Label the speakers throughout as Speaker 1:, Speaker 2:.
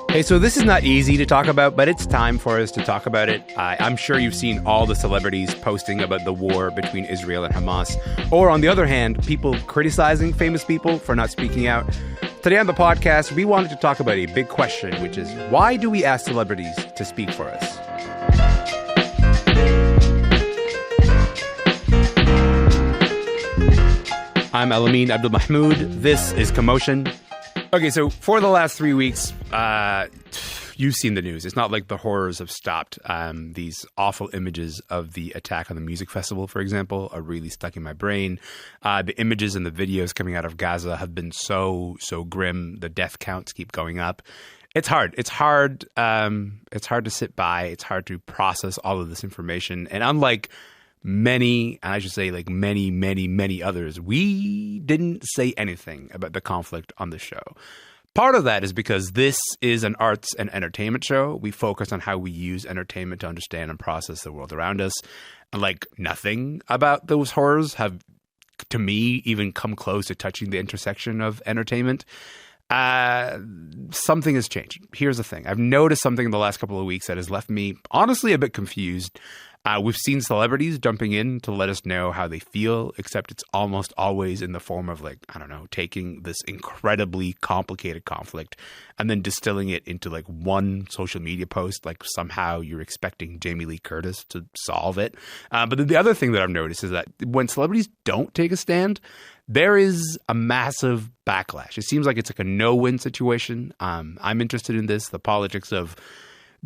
Speaker 1: Hey, so this is not easy to talk about, but it's time for us to talk about it. I'm sure you've seen all the celebrities posting about the war between Israel and Hamas, or on the other hand, people criticizing famous people for not speaking out. Today on the podcast, we wanted to talk about a big question, which is why do we ask celebrities to speak for us? I'm Elamin Abdelmahmoud. This is Commotion. Okay, so for the last 3 weeks, you've seen the news. It's not like the horrors have stopped. These awful images of the attack on the music festival, for example, are really stuck in my brain. The images and the videos coming out of Gaza have been so grim. The death counts keep going up. It's hard. It's hard to sit by. It's hard to process all of this information. And unlike many, and I should say like many others, we didn't say anything about the conflict on the show. Part of that is because this is an arts and entertainment show. We focus on how we use entertainment to understand and process the world around us. And like nothing about those horrors have, to me, even come close to touching the intersection of entertainment. Something has changed. Here's the thing. I've noticed something in the last couple of weeks that has left me honestly a bit confused. We've seen celebrities jumping in to let us know how they feel, except it's almost always in the form of like, I don't know, taking this incredibly complicated conflict and then distilling it into like one social media post, like somehow you're expecting Jamie Lee Curtis to solve it. But then the other thing that I've noticed is that when celebrities don't take a stand, there is a massive backlash. It seems like it's like a no-win situation. I'm interested in this, the politics of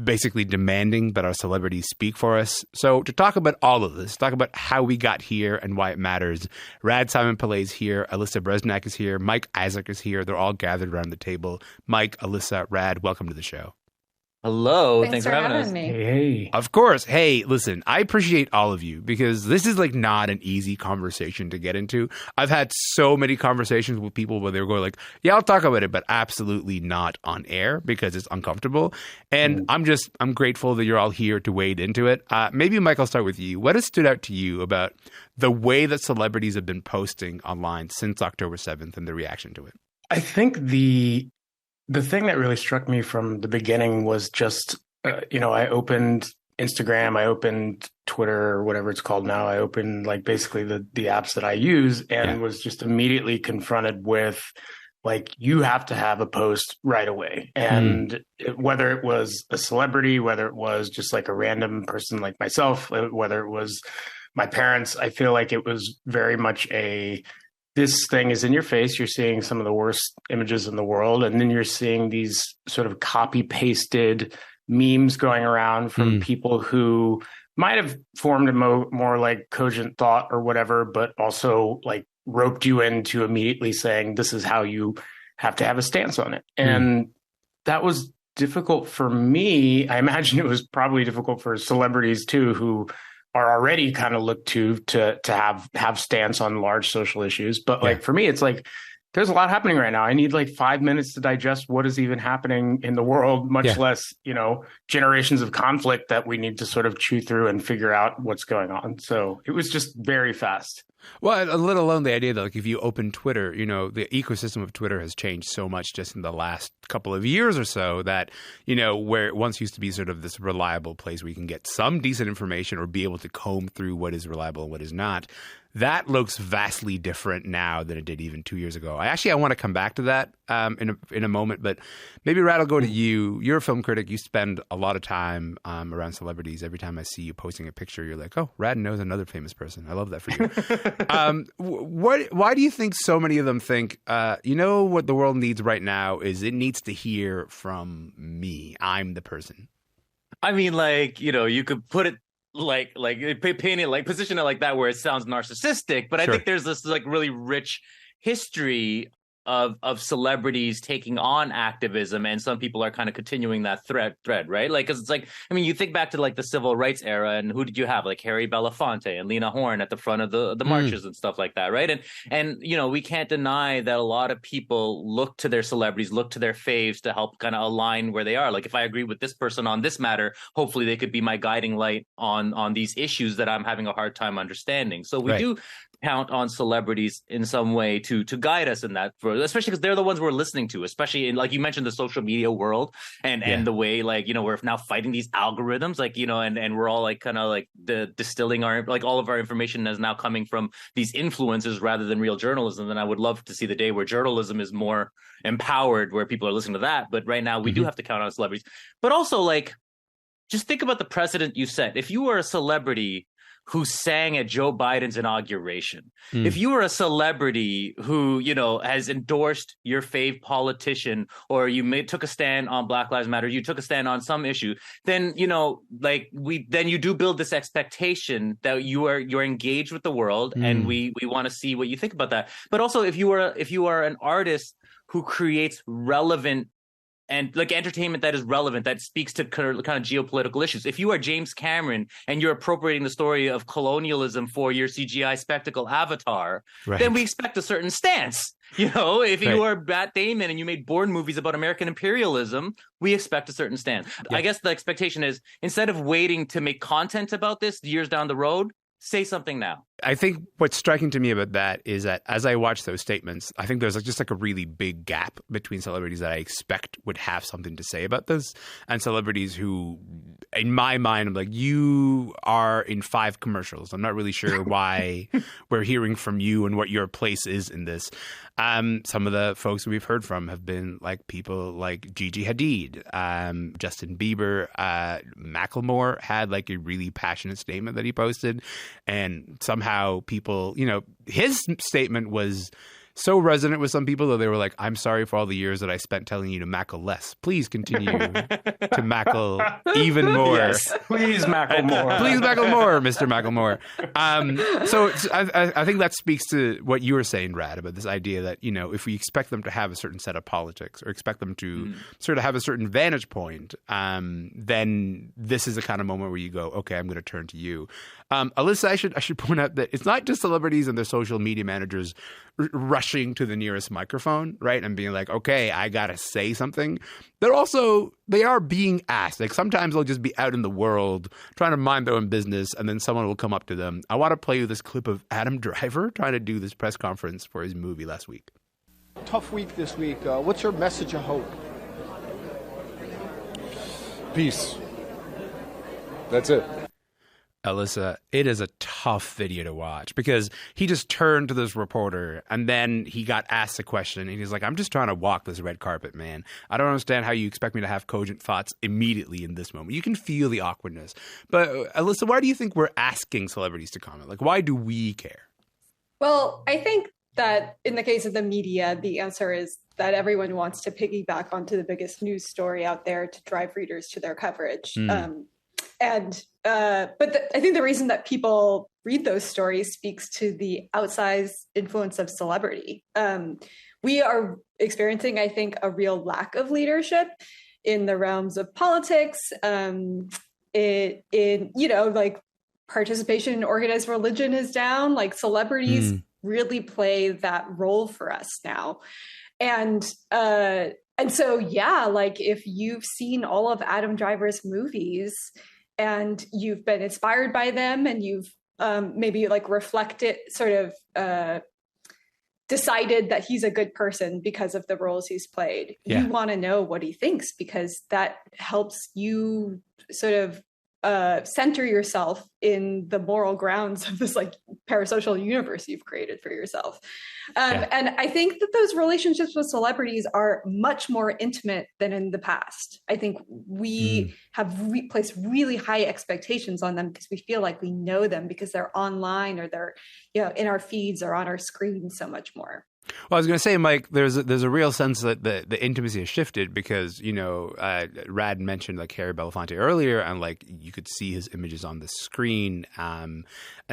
Speaker 1: basically demanding that our celebrities speak for us. So to talk about all of this, talk about how we got here and why it matters, Rad Simonpillai is here, Alyssa Bereznak is here, Mike Isaac is here. They're all gathered around the table. Mike, Alyssa, Rad, welcome to the show.
Speaker 2: Hello. Thanks for having us.
Speaker 3: Me.
Speaker 1: Hey. Of course. Hey, listen, I appreciate all of you because this is like not an easy conversation to get into. I've had so many conversations with people where they were going like, yeah, I'll talk about it, but absolutely not on air because it's uncomfortable. And I'm grateful that you're all here to wade into it. Maybe Mike, I'll start with you. What has stood out to you about the way that celebrities have been posting online since October 7th and the reaction to it?
Speaker 3: I think the thing that really struck me from the beginning was just, I opened Instagram, I opened Twitter or whatever it's called now. I opened like basically the apps that I use and was just immediately confronted with like, you have to have a post right away. And whether it was a celebrity, whether it was just like a random person like myself, whether it was my parents, I feel like it was very much this thing is in your face. You're seeing some of the worst images in the world. And then you're seeing these sort of copy pasted memes going around from people who might have formed a more like cogent thought or whatever, but also like roped you into immediately saying, this is how you have to have a stance on it. And that was difficult for me. I imagine it was probably difficult for celebrities too, who are already kind of looked to have stance on large social issues. But like, for me, it's like, there's a lot happening right now. I need like 5 minutes to digest what is even happening in the world, much less, generations of conflict that we need to sort of chew through and figure out what's going on. So it was just very fast.
Speaker 1: Well, let alone the idea that like if you open Twitter, the ecosystem of Twitter has changed so much just in the last couple of years or so that, where it once used to be sort of this reliable place where you can get some decent information or be able to comb through what is reliable and what is not. That looks vastly different now than it did even 2 years ago. I want to come back to that in a moment, but maybe Rad, I'll go to you. You're a film critic. You spend a lot of time around celebrities. Every time I see you posting a picture, you're like, oh, Rad knows another famous person. I love that for you. Why do you think so many of them think, what the world needs right now is it needs to hear from me. I'm the person.
Speaker 2: I mean, like, you could put it like paint it like position it like that where it sounds narcissistic, but I think there's this like really rich history of celebrities taking on activism, and some people are kind of continuing that thread, right? Like, because it's like, I mean, you think back to like the civil rights era, and who did you have? Like Harry Belafonte and Lena Horne at the front of the marches and stuff like that, right? And we can't deny that a lot of people look to their celebrities, look to their faves to help kind of align where they are. Like, if I agree with this person on this matter, hopefully they could be my guiding light on these issues that I'm having a hard time understanding. So we do count on celebrities in some way to guide us in that, especially because they're the ones we're listening to, especially in, like you mentioned, the social media world and the way, like, you know, we're now fighting these algorithms, like, you know, and we're all like kind of like distilling our, like, all of our information is now coming from these influencers rather than real journalism. And I would love to see the day where journalism is more empowered, where people are listening to that. But right now we do have to count on celebrities. But also, like, just think about the precedent you set. If you were a celebrity who sang at Joe Biden's inauguration, if you were a celebrity who, you know, has endorsed your fave politician, or you took a stand on Black Lives Matter, you took a stand on some issue, then, you know, like then you do build this expectation that you're engaged with the world, and we want to see what you think about that. But also, if you are an artist who creates relevant and like entertainment that is relevant, that speaks to kind of geopolitical issues. If you are James Cameron and you're appropriating the story of colonialism for your CGI spectacle Avatar, then we expect a certain stance. You know, if you are Matt Damon and you made Bourne movies about American imperialism, we expect a certain stance. I guess the expectation is, instead of waiting to make content about this years down the road, say something now.
Speaker 1: I think what's striking to me about that is that as I watch those statements, I think there's just like a really big gap between celebrities that I expect would have something to say about this and celebrities who, in my mind, I'm like, you are in 5 commercials. I'm not really sure why we're hearing from you and what your place is in this. Some of the folks we've heard from have been like people like Gigi Hadid, Justin Bieber, Macklemore had like a really passionate statement that he posted, and somehow people, you know, his statement was so resonant with some people that they were like, I'm sorry for all the years that I spent telling you to mackle less. Please continue to mackle even more.
Speaker 3: Yes, please mackle more.
Speaker 1: Please mackle more, Mr. Macklemore. So I think that speaks to what you were saying, Rad, about this idea that, you know, if we expect them to have a certain set of politics or expect them to sort of have a certain vantage point, then this is the kind of moment where you go, okay, I'm going to turn to you. Alyssa, I should point out that it's not just celebrities and their social media managers rushing to the nearest microphone, right, and being like, okay, I gotta say something. They are being asked. Like, sometimes they'll just be out in the world trying to mind their own business, and then someone will come up to them. I want to play you this clip of Adam Driver trying to do this press conference for his movie last week.
Speaker 4: Tough week this week. What's your message of hope? Peace. That's it.
Speaker 1: Alyssa, it is a tough video to watch because he just turned to this reporter and then he got asked a question and he's like, I'm just trying to walk this red carpet, man. I don't understand how you expect me to have cogent thoughts immediately in this moment. You can feel the awkwardness. But Alyssa, why do you think we're asking celebrities to comment? Like, why do we care?
Speaker 5: Well, I think that in the case of the media, the answer is that everyone wants to piggyback onto the biggest news story out there to drive readers to their coverage. I think the reason that people read those stories speaks to the outsized influence of celebrity. We are experiencing, I think, a real lack of leadership in the realms of politics, like participation in organized religion is down. Like, celebrities really play that role for us now. And so, yeah, like, if you've seen all of Adam Driver's movies and you've been inspired by them and you've maybe like reflected, sort of decided that he's a good person because of the roles he's played, you want to know what he thinks, because that helps you sort of center yourself in the moral grounds of this like parasocial universe you've created for yourself. And I think that those relationships with celebrities are much more intimate than in the past. I think we have placed really high expectations on them because we feel like we know them because they're online or they're, you know, in our feeds or on our screens so much more.
Speaker 1: Well, I was going to say, Mike, there's a real sense that the intimacy has shifted because, you know, Rad mentioned like Harry Belafonte earlier, and like you could see his images on the screen and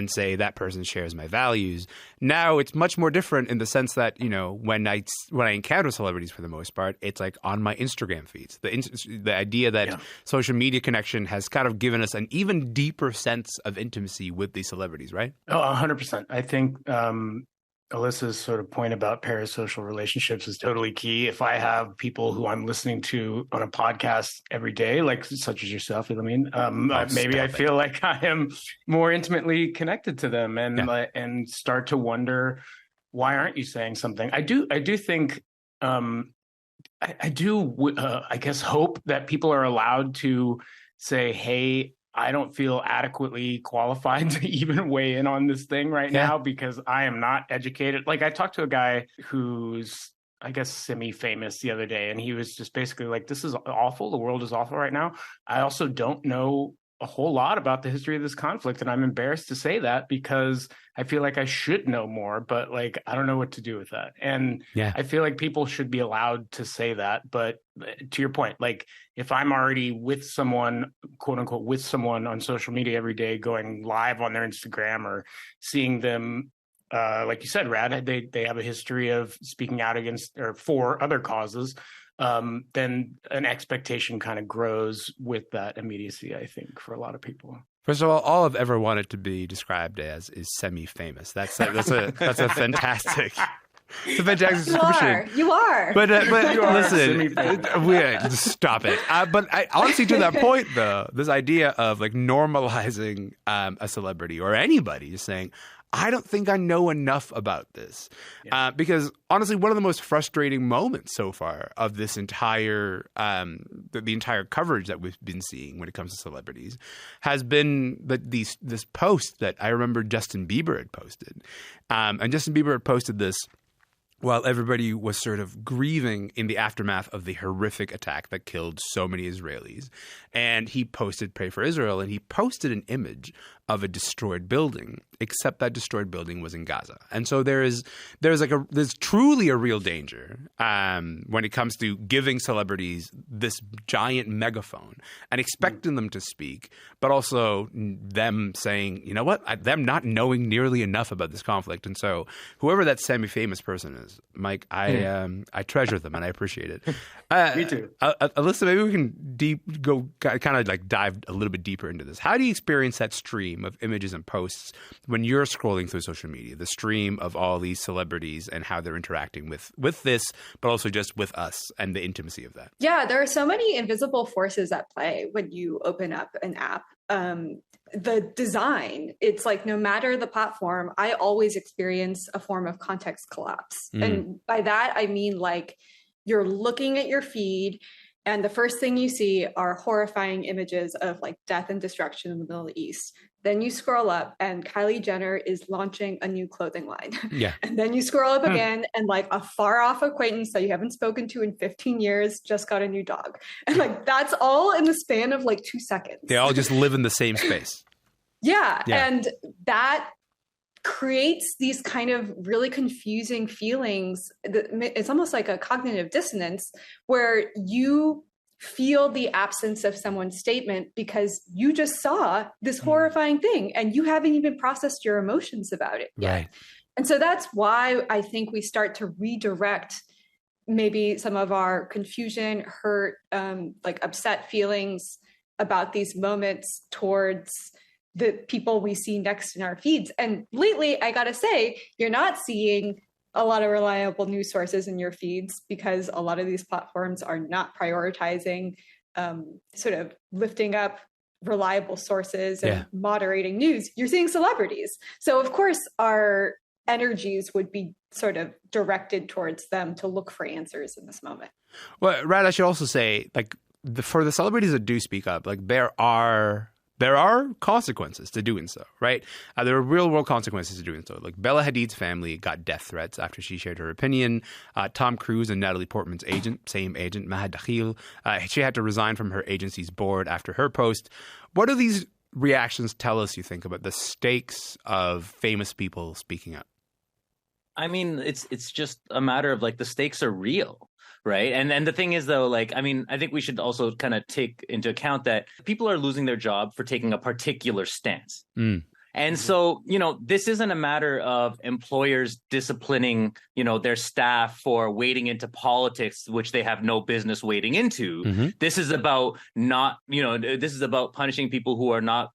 Speaker 1: say that person shares my values. Now it's much more different in the sense that, you know, when I encounter celebrities for the most part, it's like on my Instagram feeds. The idea that social media connection has kind of given us an even deeper sense of intimacy with these celebrities, right?
Speaker 3: Oh, 100%. I think Alyssa's sort of point about parasocial relationships is totally key. If I have people who I'm listening to on a podcast every day, like such as yourself, Elamin, maybe I feel like I am more intimately connected to them, and start to wonder, why aren't you saying something? I do think, I guess, hope that people are allowed to say, hey, I don't feel adequately qualified to even weigh in on this thing right now because I am not educated. Like, I talked to a guy who's, I guess, semi-famous the other day, and he was just basically like, this is awful. The world is awful right now. I also don't know a whole lot about the history of this conflict, and I'm embarrassed to say that because I feel like I should know more, but like I don't know what to do with that. And I feel like people should be allowed to say that. But to your point, like if I'm already with someone, quote unquote, with someone on social media every day, going live on their Instagram or seeing them, like you said, Rad, they have a history of speaking out against or for other causes. Then an expectation kind of grows with that immediacy, I think, for a lot of people.
Speaker 1: First of all I've ever wanted to be described as is semi-famous. That's a fantastic. It's a fantastic description.
Speaker 5: You are.
Speaker 1: But listen, stop it. But I honestly, to that point, though, this idea of like normalizing a celebrity or anybody just saying, I don't think I know enough about this. Because honestly, one of the most frustrating moments so far of this entire the entire coverage that we've been seeing when it comes to celebrities has been this post that I remember Justin Bieber had posted. And Justin Bieber had posted this while everybody was sort of grieving in the aftermath of the horrific attack that killed so many Israelis. And he posted Pray for Israel, and he posted an image of a destroyed building, except that destroyed building was in Gaza. And so there's truly a real danger when it comes to giving celebrities this giant megaphone and expecting them to speak, but also them saying, you know what, them not knowing nearly enough about this conflict. And so whoever that semi-famous person is, Mike, I treasure them and I appreciate it.
Speaker 3: Me too.
Speaker 1: Alyssa, maybe we can go kind of like dive a little bit deeper into this. How do you experience that stream of images and posts when you're scrolling through social media, the stream of all these celebrities and how they're interacting with this, but also just with us and the intimacy of that?
Speaker 5: Yeah, there are so many invisible forces at play when you open up an app. The design, it's like no matter the platform, I always experience a form of context collapse. And by that, I mean like you're looking at your feed and the first thing you see are horrifying images of like death and destruction in the Middle East. Then you scroll up and Kylie Jenner is launching a new clothing line. Yeah. And then you scroll up again and like a far off acquaintance that you haven't spoken to in 15 years just got a new dog. And like that's all in the span of like 2 seconds.
Speaker 1: They all just live in the same space.
Speaker 5: Yeah. And that creates these kind of really confusing feelings. It's almost like a cognitive dissonance where you feel the absence of someone's statement because you just saw this horrifying thing and you haven't even processed your emotions about it yet. Right. And so that's why I think we start to redirect maybe some of our confusion, hurt, like upset feelings about these moments towards the people we see next in our feeds. And lately, I gotta say, you're not seeing a lot of reliable news sources in your feeds because a lot of these platforms are not prioritizing sort of lifting up reliable sources and moderating news. You're seeing celebrities. So of course, our energies would be sort of directed towards them to look for answers in this moment.
Speaker 1: Well, Rad, I should also say, like, for the celebrities that do speak up, like there are consequences to doing so, right? There are real world consequences to doing so. Like Bella Hadid's family got death threats after she shared her opinion. Tom Cruise and Natalie Portman's agent, same agent, Mahad Dakhil, she had to resign from her agency's board after her post. What do these reactions tell us, you think, about the stakes of famous people speaking up?
Speaker 2: I mean, it's just a matter of like the stakes are real. Right. And the thing is, though, like, I mean, I think we should also kind of take into account that people are losing their job for taking a particular stance. And so, you know, this isn't a matter of employers disciplining, you know, their staff for wading into politics, which they have no business wading into. This is about this is about punishing people who are not,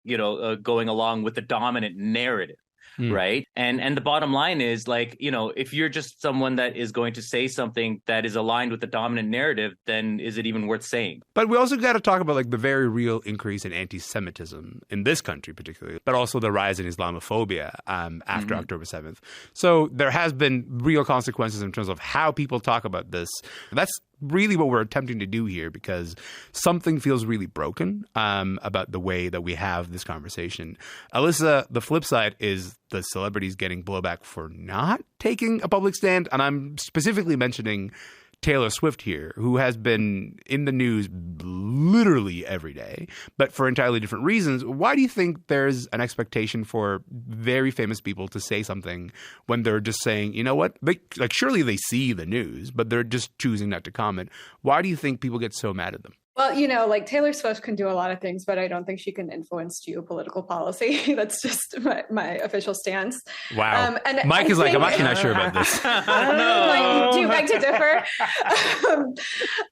Speaker 2: going along with the dominant narrative. right? And the bottom line is, like, you know, if you're just someone that is going to say something that is aligned with the dominant narrative, then is it even worth saying?
Speaker 1: But we also got to talk about like the very real increase in anti-Semitism in this country particularly, but also the rise in Islamophobia after October 7th. So there has been real consequences in terms of how people talk about this. That's really what we're attempting to do here, because something feels really broken about the way that we have this conversation. Alyssa, the flip side is the celebrities getting blowback for not taking a public stand. And I'm specifically mentioning Taylor Swift here, who has been in the news literally every day, but for entirely different reasons. Why do you think there's an expectation for very famous people to say something when they're just saying, you know what, like surely they see the news, but they're just choosing not to comment? Why do you think people get so mad at them?
Speaker 5: Well, you know, like Taylor Swift can do a lot of things, but I don't think she can influence geopolitical policy. That's just my official stance.
Speaker 1: Wow.
Speaker 5: And
Speaker 1: Mike is like, I'm actually not sure about this.
Speaker 5: Like, do you beg to differ?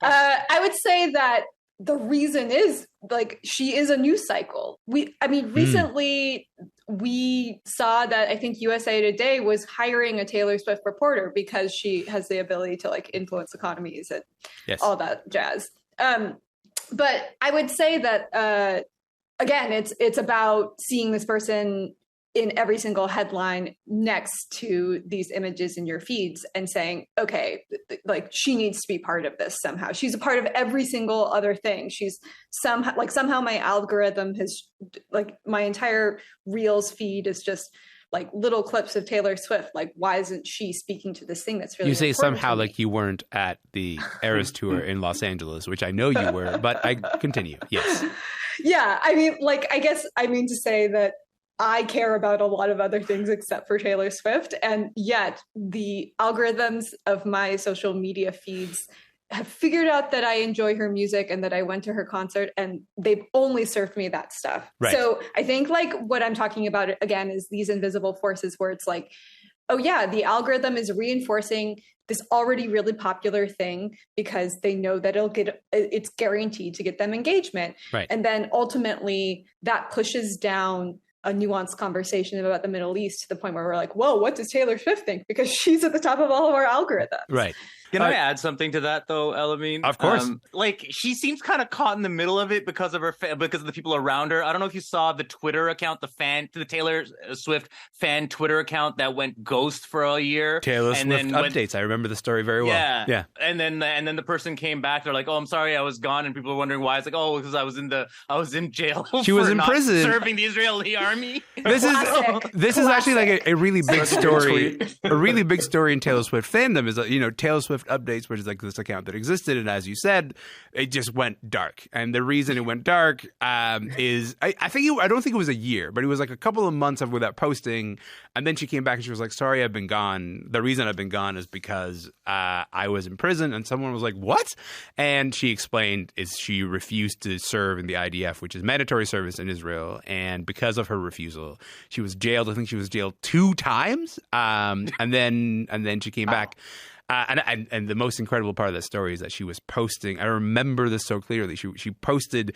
Speaker 5: I would say that the reason is, like, she is a news cycle. Recently we saw that I think USA Today was hiring a Taylor Swift reporter because she has the ability to like influence economies and all that jazz. But I would say that, again, it's about seeing this person in every single headline next to these images in your feeds and saying, okay, like she needs to be part of this somehow. She's a part of every single other thing. She's somehow my algorithm has, like, my entire Reels feed is just like little clips of Taylor Swift. Like, why isn't she speaking to this thing that's really important?
Speaker 1: You say somehow like you weren't at the Eras tour in Los Angeles, which I know you were, but I continue. Yes.
Speaker 5: Yeah. I mean, like, I guess I mean to say that I care about a lot of other things except for Taylor Swift. And yet the algorithms of my social media feeds have figured out that I enjoy her music and that I went to her concert, and they've only served me that stuff.
Speaker 1: Right.
Speaker 5: So I think like what I'm talking about again is these invisible forces where it's like, oh yeah, the algorithm is reinforcing this already really popular thing because they know that it's guaranteed to get them engagement.
Speaker 1: Right.
Speaker 5: And then ultimately that pushes down a nuanced conversation about the Middle East to the point where we're like, whoa, what does Taylor Swift think? Because she's at the top of all of our algorithms.
Speaker 1: Right.
Speaker 2: Can I add something to that, though, Elamin?
Speaker 1: Of course.
Speaker 2: Like, she seems kind of caught in the middle of it because of because of the people around her. I don't know if you saw the Twitter account, the Taylor Swift fan Twitter account that went ghost for a year.
Speaker 1: Taylor Swift updates. I remember the story very well.
Speaker 2: Yeah. And then the person came back. They're like, "Oh, I'm sorry, I was gone," and people are wondering why. It's like, "Oh, because I was in jail.
Speaker 1: She was in prison
Speaker 2: serving the Israeli army."
Speaker 1: This is actually like a really big story. A really big story in Taylor Swift fandom is, you know, Taylor Swift updates, which is like this account that existed, and as you said, it just went dark. And the reason it went dark is I don't think it was a year, but it was like a couple of months without posting. And then she came back and she was like, "Sorry, I've been gone. The reason I've been gone is because I was in prison." And someone was like, "What?" And she explained is she refused to serve in the IDF, which is mandatory service in Israel. And because of her refusal, she was jailed. I think she was jailed 2 times. And then she came back. And the most incredible part of that story is that she was posting. I remember this so clearly. She posted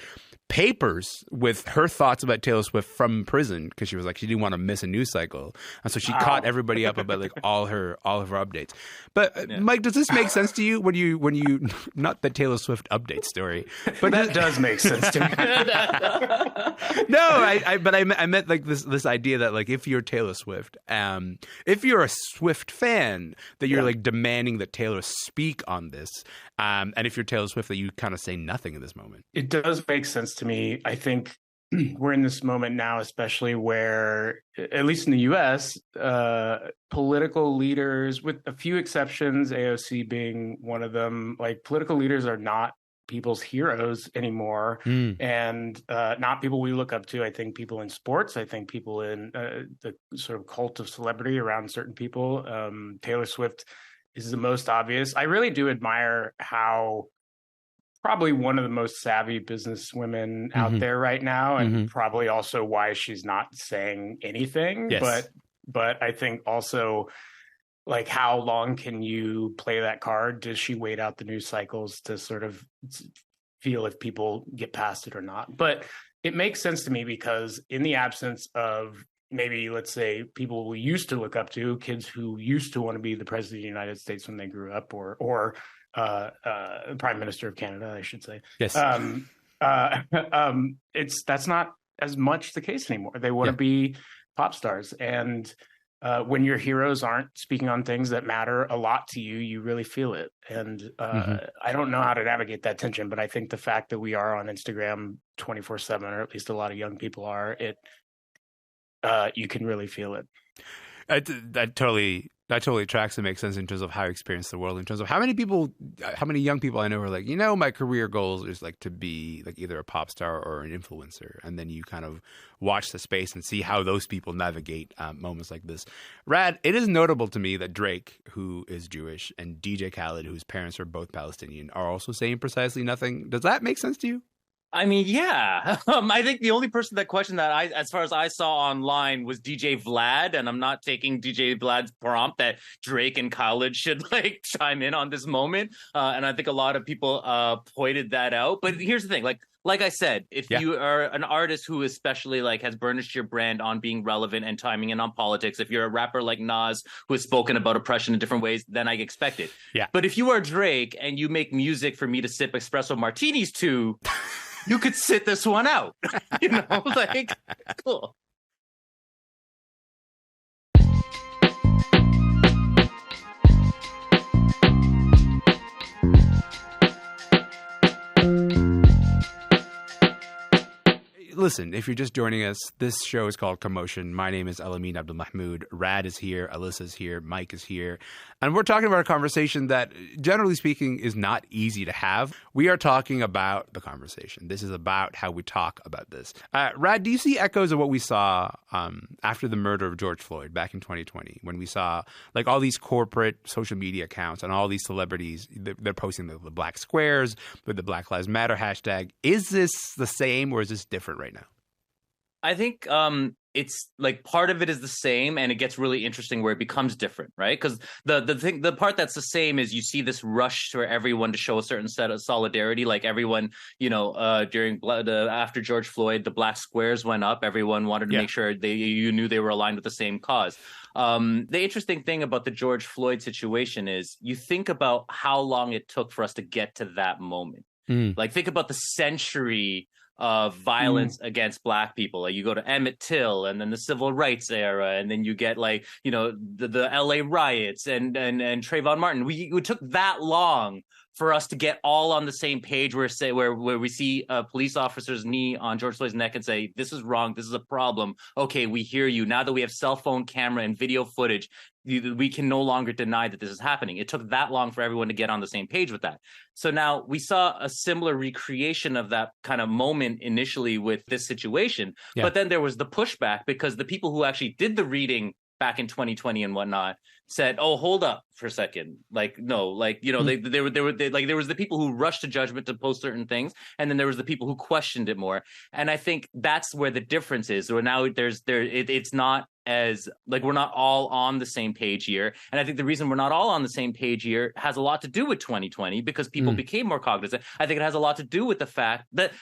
Speaker 1: papers with her thoughts about Taylor Swift from prison because she was like, she didn't want to miss a news cycle, and so she caught everybody up about like all of her updates. But Mike, does this make sense to you when you not the Taylor Swift update story, but
Speaker 3: that does make sense to me.
Speaker 1: No, but I meant like this idea that like if you're Taylor Swift, if you're a Swift fan, that you're like demanding that Taylor speak on this, and if you're Taylor Swift, that you kind of say nothing in this moment.
Speaker 3: It does make sense to me. I think we're in this moment now, especially where, at least in the US, political leaders, with a few exceptions, AOC being one of them, like political leaders are not people's heroes anymore, and not people we look up to. I think people in sports, I think people in the sort of cult of celebrity around certain people. Taylor Swift is the most obvious. I really do admire how probably one of the most savvy business women out there right now, and probably also why she's not saying anything.
Speaker 1: Yes.
Speaker 3: But I think also, like, how long can you play that card? Does she wait out the news cycles to sort of feel if people get past it or not? But it makes sense to me because in the absence of maybe, let's say, people we used to look up to, kids who used to want to be the president of the United States when they grew up, or Prime Minister of Canada, I should say.
Speaker 1: Yes.
Speaker 3: That's not as much the case anymore. They want to be pop stars. And when your heroes aren't speaking on things that matter a lot to you, you really feel it. And I don't know how to navigate that tension, but I think the fact that we are on Instagram 24/7, or at least a lot of young people are, you can really feel it.
Speaker 1: That totally tracks and makes sense in terms of how I experience the world, in terms of how many young people I know are like, my career goals is like to be like either a pop star or an influencer. And then you kind of watch the space and see how those people navigate moments like this. Rad, it is notable to me that Drake, who is Jewish, and DJ Khaled, whose parents are both Palestinian, are also saying precisely nothing. Does that make sense to you?
Speaker 2: I mean, yeah. I think the only person that questioned that, as far as I saw online, was DJ Vlad, and I'm not taking DJ Vlad's prompt that Drake and Khaled should like chime in on this moment. And I think a lot of people pointed that out. But here's the thing, like I said, if you are an artist who especially like has burnished your brand on being relevant and chiming in on politics, if you're a rapper like Nas who has spoken about oppression in different ways, then I expect it. Yeah. But if you are Drake and you make music for me to sip espresso martinis to, you could sit this one out. Like, cool.
Speaker 1: Listen, if you're just joining us, this show is called Commotion. My name is Elamin Abdelmahmoud. Rad is here. Alyssa's here. Mike is here. And we're talking about a conversation that, generally speaking, is not easy to have. We are talking about the conversation. This is about how we talk about this. Rad, do you see echoes of what we saw after the murder of George Floyd back in 2020, when we saw like all these corporate social media accounts and all these celebrities, they're posting the black squares with the Black Lives Matter hashtag. Is this the same or is this different right now?
Speaker 2: I think it's like part of it is the same, and it gets really interesting where it becomes different, right? Because the part that's the same is you see this rush for everyone to show a certain set of solidarity. Like everyone, during after George Floyd, the black squares went up. Everyone wanted to make sure you knew they were aligned with the same cause. The interesting thing about the George Floyd situation is you think about how long it took for us to get to that moment. Like think about the century of violence against black people. Like you go to Emmett Till and then the civil rights era, and then you get like, the LA riots and Trayvon Martin. It took that long for us to get all on the same page where we see a police officer's knee on George Floyd's neck and say, this is wrong, this is a problem. Okay, we hear you. Now that we have cell phone camera and video footage, we can no longer deny that this is happening. It took that long for everyone to get on the same page with that. So now we saw a similar recreation of that kind of moment initially with this situation. Yeah. But then there was the pushback because the people who actually did the reading back in 2020 and whatnot said, oh, hold up for a second. Like, no, like, there was the people who rushed to judgment to post certain things. And then there was the people who questioned it more. And I think that's where the difference is. Where now it's not as like we're not all on the same page here. And I think the reason we're not all on the same page here has a lot to do with 2020 because people became more cognizant. I think it has a lot to do with the fact that,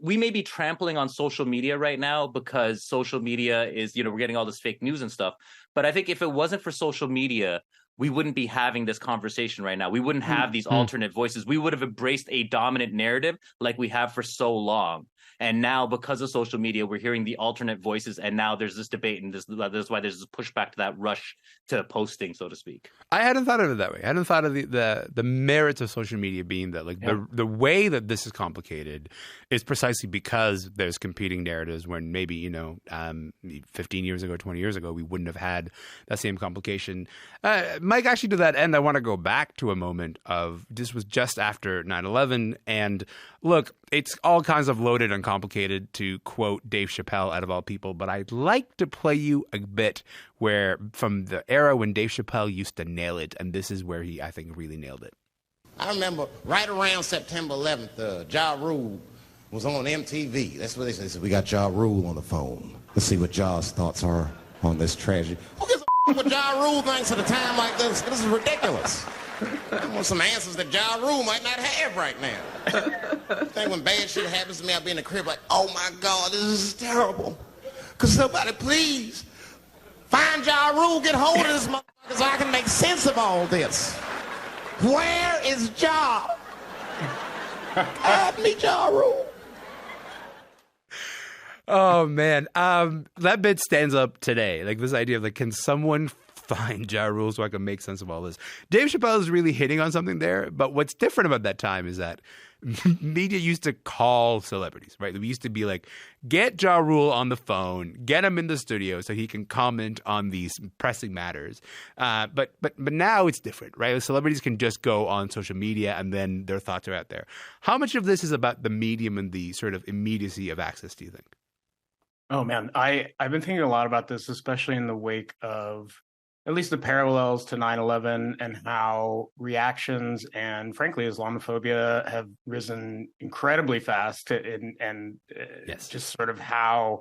Speaker 2: we may be trampling on social media right now because social media is, we're getting all this fake news and stuff. But I think if it wasn't for social media, we wouldn't be having this conversation right now. We wouldn't have these alternate voices. We would have embraced a dominant narrative like we have for so long. And now, because of social media, we're hearing the alternate voices, and now there's this debate, and that's why there's this pushback to that rush to posting, so to speak.
Speaker 1: I hadn't thought of it that way. I hadn't thought of the merits of social media being that, like, the way that this is complicated is precisely because there's competing narratives when maybe, 15 years ago, 20 years ago, we wouldn't have had that same complication. Mike, actually, to that end, I want to go back to a moment of this was just after 9/11, and look, it's all kinds of loaded and complicated to quote Dave Chappelle out of all people, but I'd like to play you a bit where from the era when Dave Chappelle used to nail it, and this is where he, I think, really nailed it.
Speaker 6: I remember right around September 11th, Ja Rule was on MTV. That's what they said. We got Ja Rule on the phone. Let's see what Ja's thoughts are on this tragedy. Who gives a what Ja Rule thinks at a time like this? This is ridiculous. I want some answers that Ja Rule might not have right now. I think when bad shit happens to me, I'll be in the crib like, oh my God, this is terrible. Could somebody please Find Ja Rule, get hold of this motherfucker so I can make sense of all this. Where is Ja? Add me Ja Rule.
Speaker 1: Oh man, that bit stands up today. Like this idea of like, can someone find Ja Rule so I can make sense of all this? Dave Chappelle is really hitting on something there. But what's different about that time is that media used to call celebrities, right? We used to be like, get Ja Rule on the phone, get him in the studio so he can comment on these pressing matters. But now it's different, right? Celebrities can just go on social media and then their thoughts are out there. How much of this is about the medium and the sort of immediacy of access, do you think?
Speaker 3: Oh man, I've been thinking a lot about this, especially in the wake of at least the parallels to 9/11 and how reactions and frankly Islamophobia have risen incredibly fast, and
Speaker 1: Yes.
Speaker 3: just sort of how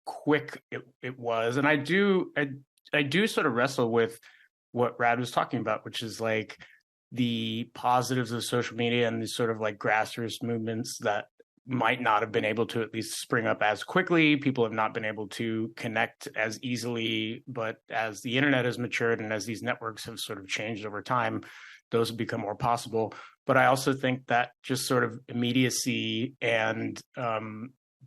Speaker 3: quick it was. And I do sort of wrestle with what Rad was talking about, which is like the positives of social media and these sort of like grassroots movements that might not have been able to at least spring up as quickly. People have not been able to connect as easily, but as the internet has matured and as these networks have sort of changed over time, those have become more possible. But I also think that just sort of immediacy and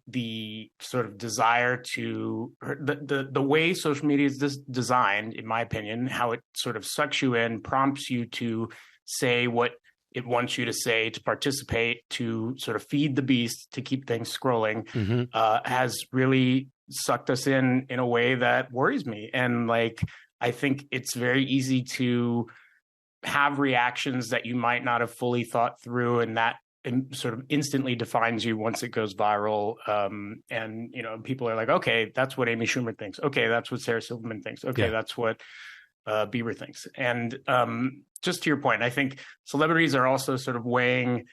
Speaker 3: the sort of desire to the way social media is designed, in my opinion, how it sort of sucks you in, prompts you to say what it wants you to say, to participate, to sort of feed the beast, to keep things scrolling, has really sucked us in a way that worries me. And like, I think it's very easy to have reactions that you might not have fully thought through, and that sort of instantly defines you once it goes viral. And, you know, people are like, okay, that's what Amy Schumer thinks. Okay, that's what Sarah Silverman thinks. Okay, that's what Bieber thinks. And just to your point, I think celebrities are also sort of weighing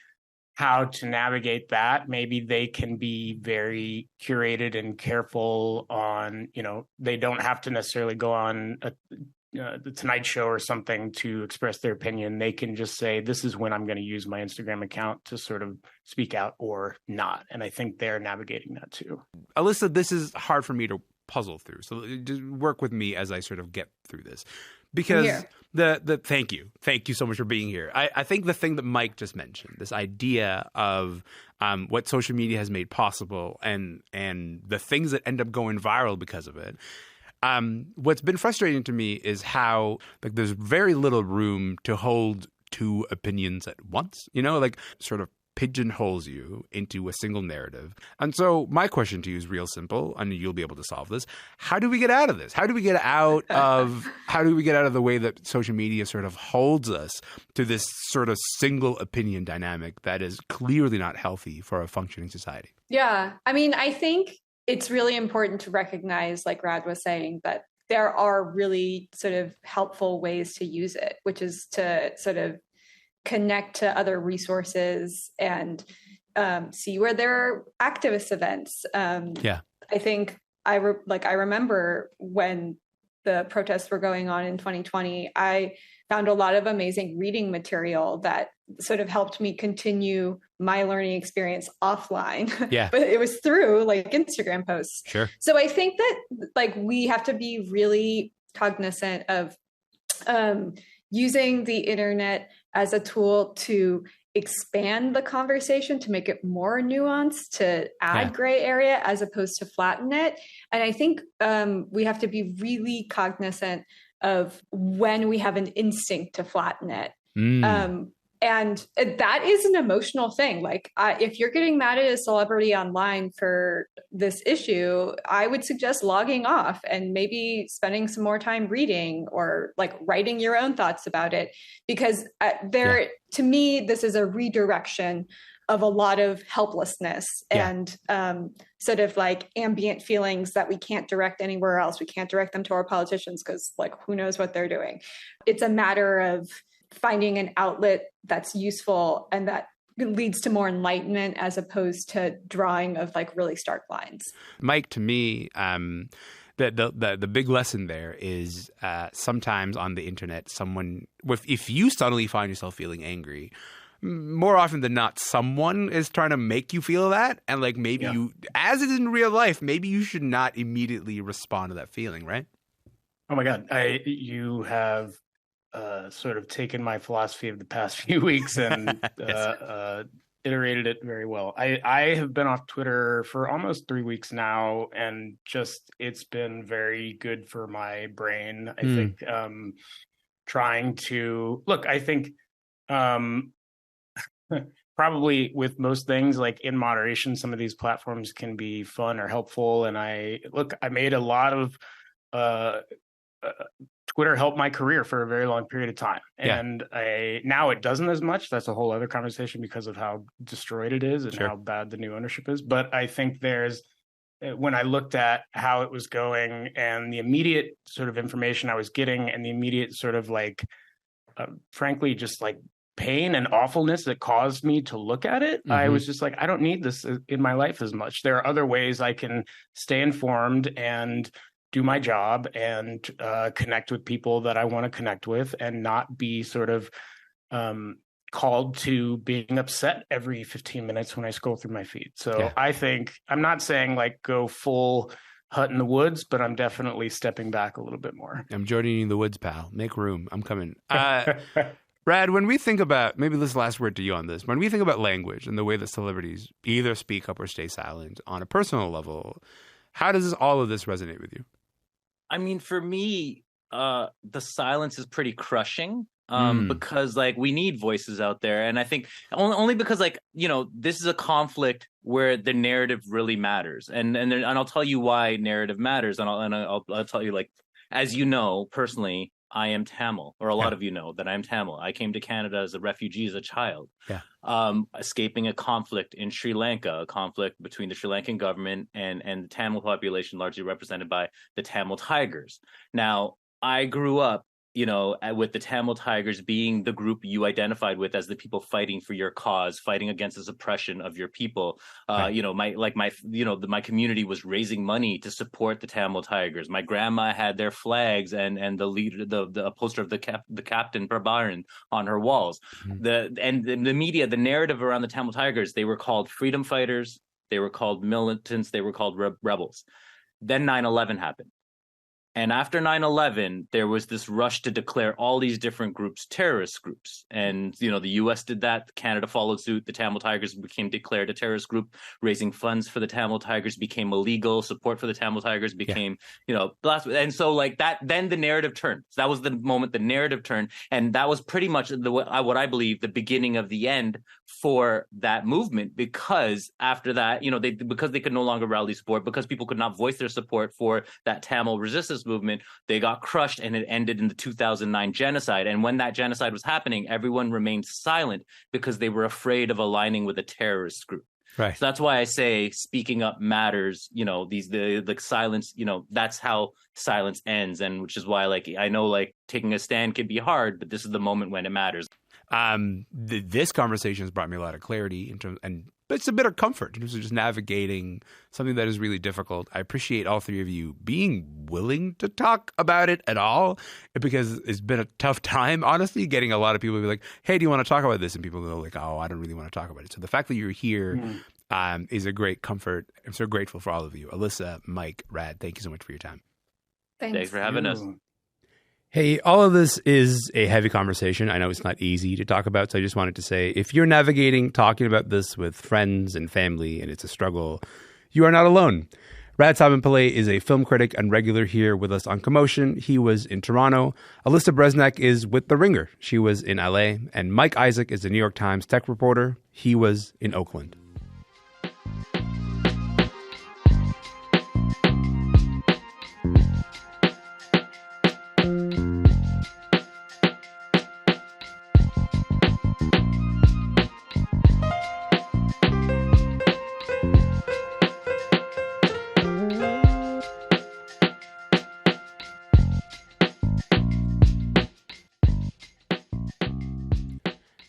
Speaker 3: how to navigate that. Maybe they can be very curated and careful on, you know, they don't have to necessarily go on the Tonight Show or something to express their opinion. They can just say, this is when I'm going to use my Instagram account to sort of speak out or not. And I think they're navigating that too.
Speaker 1: Alyssa, this is hard for me to puzzle through. So just work with me as I sort of get through this. Because thank you so much for being here. I think the thing that Mike just mentioned, this idea of what social media has made possible and the things that end up going viral because of it. What's been frustrating to me is how like there's very little room to hold two opinions at once. You know, like sort of pigeonholes you into a single narrative. And so my question to you is real simple, and you'll be able to solve this. How do we get out of this? How do we get out of the way that social media sort of holds us to this sort of single opinion dynamic that is clearly not healthy for a functioning society?
Speaker 5: Yeah. I mean, I think it's really important to recognize, like Rad was saying, that there are really sort of helpful ways to use it, which is to sort of connect to other resources and see where there are activist events. I think I remember when the protests were going on in 2020, I found a lot of amazing reading material that sort of helped me continue my learning experience offline.
Speaker 1: Yeah.
Speaker 5: But it was through like Instagram posts.
Speaker 1: Sure.
Speaker 5: So I think that like we have to be really cognizant of using the internet as a tool to expand the conversation, to make it more nuanced, to add gray area as opposed to flatten it. And I think we have to be really cognizant of when we have an instinct to flatten it. And that is an emotional thing. Like if you're getting mad at a celebrity online for this issue, I would suggest logging off and maybe spending some more time reading or like writing your own thoughts about it. Because to me, this is a redirection of a lot of helplessness and sort of like ambient feelings that we can't direct anywhere else. We can't direct them to our politicians because like, who knows what they're doing. It's a matter of finding an outlet that's useful and that leads to more enlightenment as opposed to drawing of like really stark lines.
Speaker 1: Mike, to me, the big lesson there is sometimes on the internet, if you suddenly find yourself feeling angry, more often than not, someone is trying to make you feel that. And like maybe you, as it is in real life, maybe you should not immediately respond to that feeling, right?
Speaker 3: Oh my God. You have sort of taken my philosophy of the past few weeks and iterated it very well. I have been off Twitter for almost 3 weeks now, and just it's been very good for my brain. I think trying to look, I think probably with most things, like in moderation, some of these platforms can be fun or helpful. And I made a lot of Twitter helped my career for a very long period of time. And now it doesn't as much. That's a whole other conversation because of how destroyed it is and how bad the new ownership is. But I think when I looked at how it was going and the immediate sort of information I was getting and the immediate sort of like, frankly, just like pain and awfulness that caused me to look at it, I was just like, I don't need this in my life as much. There are other ways I can stay informed and do my job and connect with people that I want to connect with and not be sort of called to being upset every 15 minutes when I scroll through my feed. So I think I'm not saying like go full hut in the woods, but I'm definitely stepping back a little bit more.
Speaker 1: I'm joining you in the woods, pal. Make room. I'm coming. Rad, when we think about, maybe this last word to you on this, when we think about language and the way that celebrities either speak up or stay silent on a personal level, how does all of this resonate with you?
Speaker 2: I mean, for me, the silence is pretty crushing because like we need voices out there. And I think only because like, you know, this is a conflict where the narrative really matters. And I'll tell you why narrative matters. And I'll tell you, like, as you know, personally, I am Tamil, or a lot of you know that I'm Tamil. I came to Canada as a refugee as a child, escaping a conflict in Sri Lanka, a conflict between the Sri Lankan government and the Tamil population, largely represented by the Tamil Tigers. Now, I grew up, you know, with the Tamil Tigers being the group you identified with as the people fighting for your cause, fighting against the suppression of your people. You know, my community was raising money to support the Tamil Tigers. My grandma had their flags and the leader, the poster of the captain Prabharan on her walls. The media, the narrative around the Tamil Tigers, they were called freedom fighters, they were called militants, they were called rebels. Then 9/11 happened. And after 9/11, there was this rush to declare all these different groups terrorist groups. And, you know, the U.S. did that. Canada followed suit. The Tamil Tigers became declared a terrorist group. Raising funds for the Tamil Tigers became illegal. Support for the Tamil Tigers became, you know, and so like that, then the narrative turned. So that was the moment the narrative turned. And that was pretty much what I believe the beginning of the end for that movement, because after that, you know, because they could no longer rally support, because people could not voice their support for that Tamil resistance movement, they got crushed, and it ended in the 2009 genocide. And when that genocide was happening, everyone remained silent because they were afraid of aligning with a terrorist group.
Speaker 1: Right.
Speaker 2: So that's why I say speaking up matters. You know, the silence, you know, that's how silence ends. And which is why, like, I know like taking a stand can be hard, but this is the moment when it matters.
Speaker 1: This conversation has brought me a lot of clarity in terms, and it's a bit of comfort in terms of just navigating something that is really difficult. I appreciate all three of you being willing to talk about it at all, because it's been a tough time, honestly, getting a lot of people to be like, hey, do you want to talk about this? And people go like, oh, I don't really want to talk about it. So the fact that you're here is a great comfort. I'm so grateful for all of you. Alyssa, Mike, Rad, thank you so much for your time.
Speaker 2: Thanks for having us.
Speaker 1: Hey, all of this is a heavy conversation. I know it's not easy to talk about, so I just wanted to say, if you're navigating talking about this with friends and family and it's a struggle, you are not alone. Rad Simonpillai is a film critic and regular here with us on Commotion. He was in Toronto. Alyssa Bereznak is with The Ringer. She was in LA. And Mike Isaac is the New York Times tech reporter. He was in Oakland.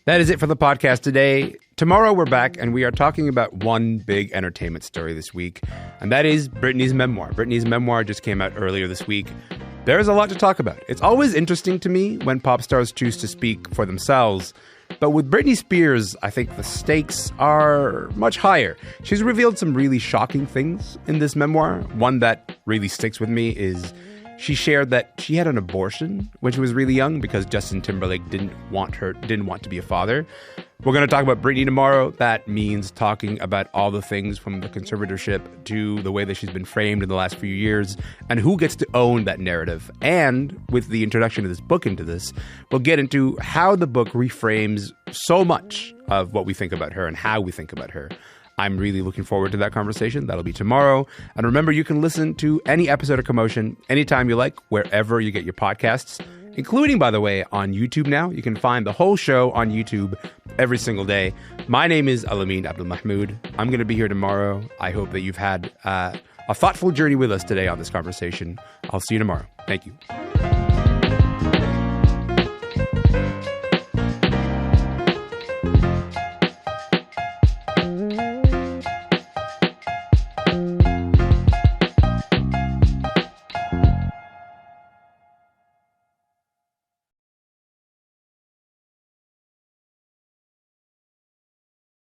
Speaker 1: That is it for the podcast today. Tomorrow we're back, and we are talking about one big entertainment story this week, and that is Britney's memoir. Britney's memoir just came out earlier this week. There is a lot to talk about. It's always interesting to me when pop stars choose to speak for themselves But with Britney Spears, I think the stakes are much higher. She's revealed some really shocking things in this memoir. One that really sticks with me is she shared that she had an abortion when she was really young because Justin Timberlake didn't want to be a father. We're going to talk about Britney tomorrow. That means talking about all the things from the conservatorship to the way that she's been framed in the last few years and who gets to own that narrative. And with the introduction of this book into this, we'll get into how the book reframes so much of what we think about her and how we think about her. I'm really looking forward to that conversation. That'll be tomorrow. And remember, you can listen to any episode of Commotion anytime you like, wherever you get your podcasts, including, by the way, on YouTube now. You can find the whole show on YouTube every single day. My name is Elamin Abdelmahmoud. I'm going to be here tomorrow. I hope that you've had a thoughtful journey with us today on this conversation. I'll see you tomorrow. Thank you.